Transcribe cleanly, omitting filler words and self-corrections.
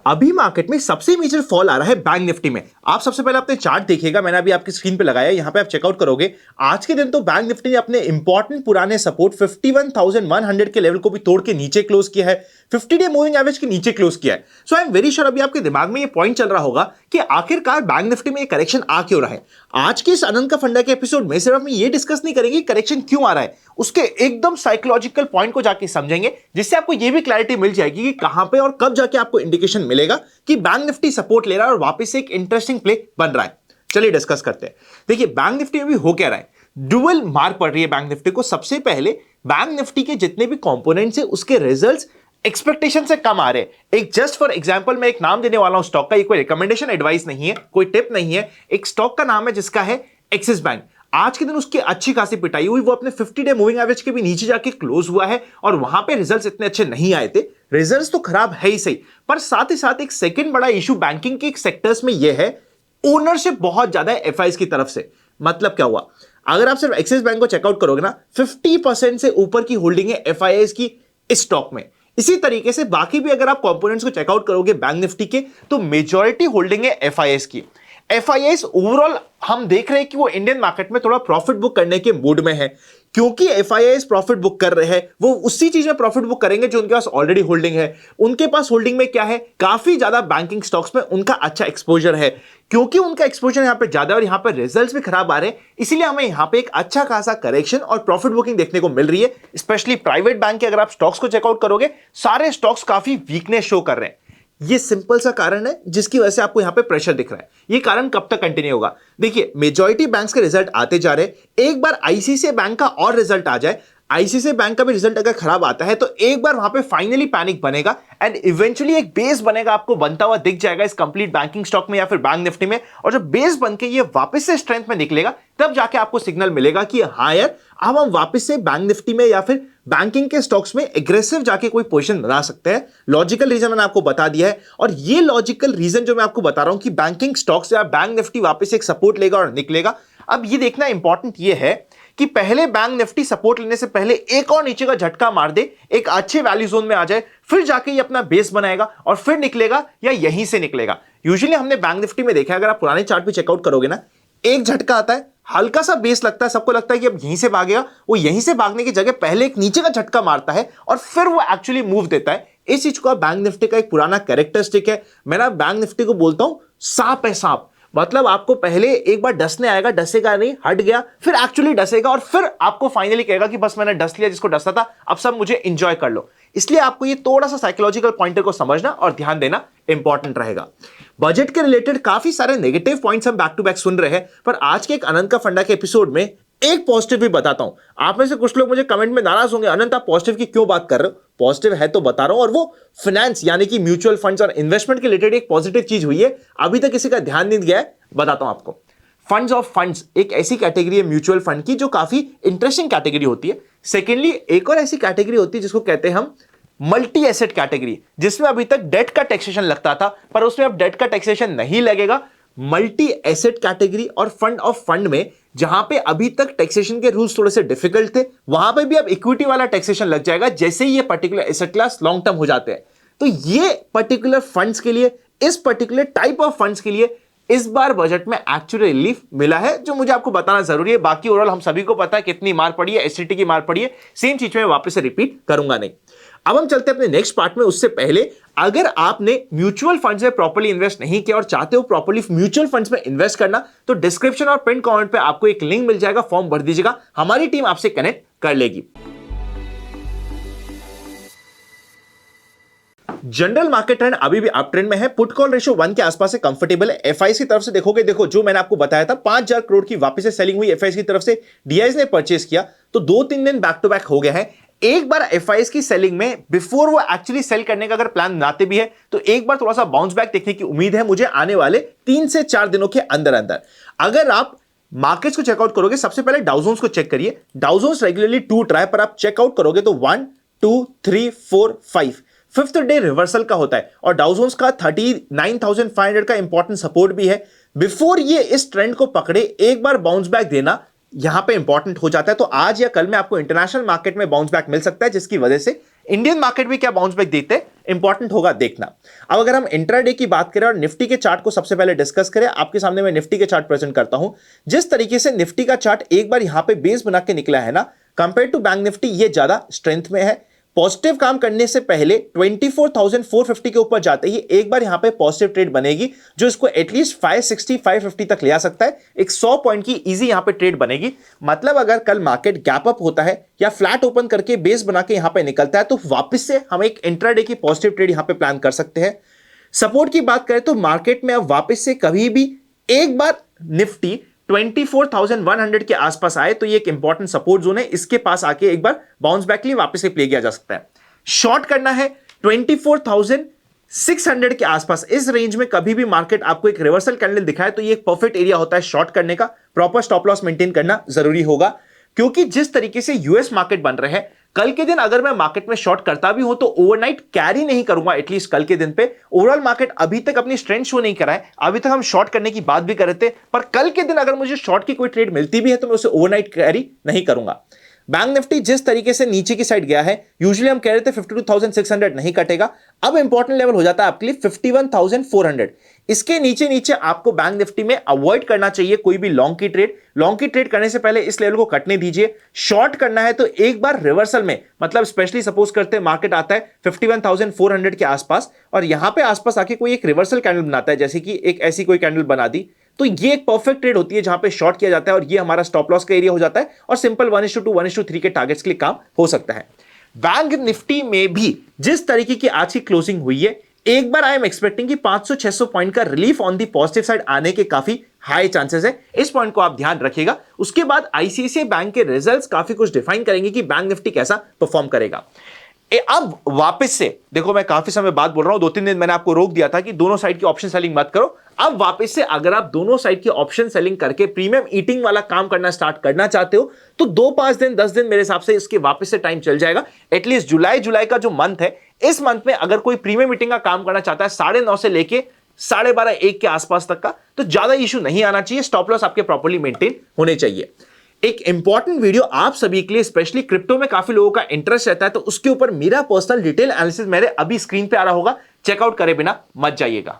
अभी मार्केट में सबसे मेजर फॉल आ रहा है बैंक निफ्टी में। आप सबसे पहले अपने चार्ट देखिएगा, मैंने अभी आपकी स्क्रीन पे लगाया है, यहां पे आप चेकआउट करोगे। आज के दिन तो बैंक निफ्टी ने अपने इंपॉर्टेंट पुराने सपोर्ट 51,100 के लेवल को भी तोड़ के नीचे क्लोज किया है, 50 डे मूविंग एवरेज के नीचे क्लोज किया है। सो आई एम वेरी श्योर अभी आपके दिमाग में ये पॉइंट चल रहा होगा कि आखिरकार बैंक निफ्टी में ये करेक्शन आ क्यों रहा है। आज के इस आनंद का फंडा के एपिसोड में सिर्फ हम ये डिस्कस नहीं करेंगे करेक्शन क्यों आ रहा है, उसके एकदम साइकोलॉजिकल पॉइंट को जाके समझेंगे, जिससे आपको ये भी क्लैरिटी मिल जाएगी कि कहां पे और कब जाके आपको इंडिकेशन मिलेगा कि बैंक निफ्टी सपोर्ट ले रहा है और वापस से एक इंटरेस्टिंग प्ले बन रहा है। चलिए डिस्कस करते हैं। देखिए बैंक निफ्टी में भी हो क्या रहा है, डुअल मार पड़ रही है बैंक निफ्टी को। सबसे पहले बैंक निफ्टी के जितने भी कंपोनेंट्स है उसके रिजल्ट्स एक्सपेक्टेशन से कम आ रहे हैं। एक जस्ट फॉर एग्जांपल मैं एक नाम देने वाला हूं स्टॉक का, ये कोई रिकमेंडेशन एडवाइस नहीं है, कोई टिप नहीं है। एक स्टॉक का नाम है जिसका है एक्सिस बैंक। आज के दिन उसकी अच्छी खासी पिटाई हुई, वो अपने 50 डे मूविंग एवरेज के भी नीचे जाके क्लोज हुआ है और वहां पे रिजल्ट्स इतने अच्छे नहीं आए थे। रिजल्ट्स तो खराब है ही सही, पर साथ ही साथ एक सेकंड बड़ा इशू बैंकिंग के सेक्टर्स में यह है, ओनरशिप बहुत ज्यादा है एफआईज की तरफ से। मतलब क्या हुआ, अगर आप सिर्फ एक्सिस बैंक को चेकआउट करोगे ना, 50% से ऊपर की होल्डिंग है एफआईआईज की इस स्टॉक में। इसी तरीके से बाकी भी अगर आप कंपोनेंट्स को चेकआउट करोगे बैंक निफ्टी के, तो मेजॉरिटी होल्डिंग है एफआईआईज की। एफआईआईज ओवरऑल हम देख रहे हैं कि वो इंडियन मार्केट में थोड़ा प्रॉफिट बुक करने के मूड में है। क्योंकि एफआईआईज प्रॉफिट बुक कर रहे हैं, वो उसी चीज में प्रॉफिट बुक करेंगे जो उनके पास ऑलरेडी होल्डिंग है। उनके पास होल्डिंग में क्या है, काफी ज्यादा बैंकिंग स्टॉक्स में उनका अच्छा एक्सपोजर है। क्योंकि उनका एक्सपोजर यहां पे ज्यादा और यहां पे रिजल्ट्स भी खराब आ रहे हैं, इसीलिए हमें यहां पे एक अच्छा खासा करेक्शन और प्रॉफिट बुकिंग देखने को मिल रही है। स्पेशली प्राइवेट बैंक के अगर आप स्टॉक्स को चेकआउट करोगे, सारे स्टॉक्स काफी वीकनेस शो कर रहे हैं। ये सिंपल सा कारण है जिसकी वजह से आपको यहां पे प्रेशर दिख रहा है। ये कारण कब तक कंटिन्यू होगा, देखिए मेजॉरिटी बैंक्स के रिजल्ट आते जा रहे हैं। एक बार आईसीआईसीआई बैंक का और रिजल्ट आ जाए, आईसीआईसीआई बैंक का भी रिजल्ट अगर खराब आता है, तो एक बार वहां पे फाइनली पैनिक बनेगा एंड इवेंचुअली एक बेस बनेगा, आपको बनता हुआ दिख जाएगा इस कंप्लीट बैंकिंग स्टॉक में या फिर बैंक निफ्टी में। और जब बेस बन के ये वापस से स्ट्रेंथ में निकलेगा, तब जाके आपको सिग्नल मिलेगा कि हाँ यार, अब हम वापस से बैंक निफ्टी में या फिर बैंकिंग के स्टॉक्स में एग्रेसिव जाके कोई पोजीशन बना सकते हैं। लॉजिकल रीजन मैंने आपको बता दिया है, और ये लॉजिकल रीजन जो मैं आपको बता रहा हूं कि बैंकिंग स्टॉक्स या बैंक निफ्टी वापस एक सपोर्ट लेगा और निकलेगा। अब ये देखना इंपॉर्टेंट ये है कि पहले बैंक निफ्टी सपोर्ट लेने से पहले एक और नीचे का झटका मार दे, एक अच्छे वैल्यू जोन में आ जाए, फिर जाके ये अपना बेस बनाएगा और फिर निकलेगा या यहीं से निकलेगा। यूजुअली हमने बैंक निफ्टी में देखा है, अगर आप पुराने चार्ट भी चेकआउट करोगे ना, एक झटका आता है, हल्का सा बेस लगता है, सबको लगता है कि अब यहीं से भागेगा। वो यहीं से भागने की जगह पहले एक नीचे का झटका मारता है और फिर वो एक्चुअली मूव देता है। इस चीज को बैंक निफ्टी का एक पुराना कैरेक्टरिस्टिक है। मैं ना बैंक निफ्टी को बोलता हूं सांप है सांप। मतलब आपको पहले एक बार डसने आएगा, डसेगा नहीं, हट गया, फिर एक्चुअली डसेगा और फिर आपको फाइनली कहेगा कि बस मैंने डस लिया जिसको डसता था, अब सब मुझे एंजॉय कर लो। इसलिए आपको ये थोड़ा सा साइकोलॉजिकल पॉइंटर को समझना और ध्यान देना इंपॉर्टेंट रहेगा। बजट के रिलेटेड काफी सारे नेगेटिव पॉइंट्स हम बैक टू बैक सुन रहे हैं, पर आज के एक अनंत का फंडा के एपिसोड में एक पॉजिटिव भी बताता हूं। आप में से कुछ लोग मुझे कमेंट में नाराज होंगे, अनंत आप पॉजिटिव की क्यों बात कर रहे हो? पॉजिटिव है तो बता रहा हूं, और वो फाइनेंस यानी कि म्यूचुअल फंड्स और इन्वेस्टमेंट के रिलेटेड एक पॉजिटिव चीज हुई है, अभी तक किसी का ध्यान नहीं दिया है, बताता हूं आपको। फंड्स ऑफ फंड्स एक ऐसी कैटेगरी है म्यूचुअल फंड की जो काफी इंटरेस्टिंग कैटेगरी होती है। सेकेंडली एक और ऐसी कैटेगरी होती है जिसको कहते हैं हम मल्टी एसेट कैटेगरी, जिसमें अभी तक डेट का टैक्सेशन लगता था, पर उसमें अब डेट का टैक्सेशन नहीं लगेगा। मल्टी एसेट कैटेगरी और फंड ऑफ फंड में जहां पे अभी तक टैक्सेशन के रूल्स थोड़े से डिफिकल्ट थे, वहां पे भी अब इक्विटी वाला टैक्सेशन लग जाएगा जैसे ही ये particular asset class long term हो जाते हैं। तो ये पर्टिकुलर फंड्स के लिए, इस पर्टिकुलर टाइप ऑफ फंड्स के लिए इस बार बजट में एक्चुअली रिलीफ मिला है, जो मुझे आपको बताना जरूरी है। बाकी ओवरऑल हम सभी को पता है कितनी मार पड़ी है, एसटीटी की मार पड़ी है। सेम चीज में वापस से रिपीट करूंगा नहीं। अब हम चलते हैं अपने नेक्स्ट पार्ट में। उससे पहले अगर आपने म्यूचुअल फंड्स में प्रॉपर्ली इन्वेस्ट नहीं किया और चाहते हो प्रॉपर्ली म्यूचुअल फंड्स में इन्वेस्ट करना, तो डिस्क्रिप्शन और पिन कमेंट पे आपको एक लिंक मिल जाएगा, फॉर्म भर दीजिएगा, हमारी टीम आपसे कनेक्ट कर लेगी। जनरल मार्केट ट्रेंड अभी भी अप ट्रेंड में है। पुट कॉल रेशियो 1 के आसपास से कंफर्टेबल है। एफआईआईज की तरफ से देखोगे, देखो जो मैंने आपको बताया था 5,000 करोड़ की वापस से सेलिंग हुई एफआईआईज की तरफ से, डीआईज ने परचेस किया, तो 2-3 दिन बैक टू बैक हो गया है। एक बार एफआईआईज की सेलिंग में बिफोर वो एक्चुअली सेल करने का अगर प्लान बनाते भी है, तो एक बार थोड़ा सा बाउंस बैक देखने की उम्मीद है मुझे आने वाले 3 से 4 दिनों के अंदर अंदर। अगर आप मार्केट्स को चेकआउट करोगे, सबसे पहले डाउ जोन्स को चेक करिए। डाउ जोन्स रेगुलरली टूट रहा है, पर आप चेकआउट करोगे तो 1 2 3 4 5 फिफ्थ डे रिवर्सल का होता है, और डाउ जोन्स का 39,500 का इंपॉर्टेंट सपोर्ट भी है। बिफोर ये इस ट्रेंड को पकड़े, एक बार बाउंस बैक देना यहां पे इंपॉर्टेंट हो जाता है। तो आज या कल में आपको इंटरनेशनल मार्केट में बाउंस बैक मिल सकता है, जिसकी वजह से इंडियन मार्केट भी क्या बाउंस बैक देते हैं, इंपॉर्टेंट होगा देखना। अब अगर हम इंट्राडे की बात करें और निफ्टी के चार्ट को सबसे पहले डिस्कस करें, आपके सामने मैं निफ्टी के चार्ट प्रेजेंट करता हूं। जिस तरीके से निफ्टी का चार्ट एक बार यहां पे बेस बना के निकला है ना, कंपेयर टू बैंक निफ्टी ये ज्यादा स्ट्रेंथ में है। पॉजिटिव काम करने से पहले 24,450 के ऊपर जाते ही एक बार यहां पे पॉजिटिव ट्रेड बनेगी जो इसको एटलीस्ट 560 550 तक ले आ सकता है। एक 100 पॉइंट की इजी यहां पे ट्रेड बनेगी। मतलब अगर कल मार्केट गैप अप होता है या फ्लैट ओपन करके बेस बना के यहां पे निकलता है तो वापस से हम एक इंट्राडे की पॉजिटिव ट्रेड यहां पे प्लान कर सकते हैं। सपोर्ट की बात करें तो मार्केट में अब वापस से कभी भी एक बार निफ्टी 24,100 के आसपास आए तो ये एक इंपॉर्टेंट सपोर्ट जोन है, इसके पास आके एक बार बाउंस बैक के लिए वापस से प्ले किया जा सकता है। शॉर्ट करना है 24,600 के आसपास, इस रेंज में कभी भी मार्केट आपको एक रिवर्सल कैंडल दिखाए तो ये एक परफेक्ट एरिया होता है शॉर्ट करने का। प्रॉपर स्टॉप लॉस मेंटेन करना जरूरी होगा, क्योंकि जिस तरीके से यूएस मार्केट बन रहे हैं, कल के दिन अगर मैं मार्केट में शॉर्ट करता भी हूं तो ओवरनाइट कैरी नहीं करूंगा। एटलीस्ट कल के दिन पे ओवरऑल मार्केट अभी तक अपनी स्ट्रेंथ शो नहीं करा है। अभी तक हम शॉर्ट करने की बात भी कर रहे थे, पर कल के दिन अगर मुझे शॉर्ट की कोई ट्रेड मिलती भी है तो मैं उसे ओवरनाइट कैरी नहीं करूंगा। बैंक निफ्टी जिस तरीके से नीचे की साइड गया है, यूजुअली हम कह रहे थे 52,600 नहीं कटेगा, अब इंपॉर्टेंट लेवल हो जाता है आपके लिए 51,400। इसके नीचे नीचे आपको बैंक निफ्टी में अवॉइड करना चाहिए कोई भी लॉन्ग की ट्रेड। लॉन्ग की ट्रेड करने से पहले इस लेवल को कटने दीजिए। शॉर्ट करना है तो एक बार रिवर्सल में, मतलब स्पेशली सपोज करते हैं मार्केट आता है 51,400 के आसपास और यहां पे आसपास आके कोई एक रिवर्सल कैंडल बनाता है, जैसे कि एक ऐसी कोई कैंडल बना दी, तो ये एक परफेक्ट ट्रेड होती है जहां पे शॉर्ट किया जाता है और ये हमारा स्टॉप लॉस का एरिया हो जाता है और सिंपल 1:2 1:3 के टारगेट्स के लिए काम हो सकता है। बैंक निफ्टी में भी जिस तरीके की आज की क्लोजिंग हुई है, एक बार आई एम एक्सपेक्टिंग कि 500-600 पॉइंट का relief on the positive side आने के काफी हाई चांसेस है। इस पॉइंट को आप ध्यान रखिएगा। उसके बाद आईसीआईसीआई बैंक के रिजल्ट्स काफी कुछ डिफाइन करेंगे कि बैंक निफ्टी कैसा परफॉर्म करेगा। अब वापस से देखो, मैं काफी समय बाद बोल रहा हूं, 2-3 दिन मैंने आपको रोक दिया था कि दोनों साइड की ऑप्शन सेलिंग मत करो। अब वापस से अगर आप दोनों साइड की ऑप्शन सेलिंग करके प्रीमियम ईटिंग वाला काम करना स्टार्ट करना चाहते हो तो 2-5 दिन 10 दिन मेरे हिसाब से इसके वापस से टाइम चल जाएगा। एटलीस्ट जुलाई का जो मंथ है, इस मंथ में अगर कोई प्रीमियम ईटिंग का काम करना चाहता है 9:30 से लेके 12:30 1 के आसपास तक का, तो ज्यादा इशू नहीं आना चाहिए। स्टॉप लॉस आपके प्रॉपर्ली मेंटेन होने चाहिए। एक इंपॉर्टेंट वीडियो आप सभी के लिए, स्पेशली क्रिप्टो में काफी लोगों का इंटरेस्ट रहता है, तो उसके ऊपर मेरा पर्सनल डिटेल एनालिसिस मेरे अभी स्क्रीन पे आ रहा होगा, चेकआउट करे बिना मत जाइएगा।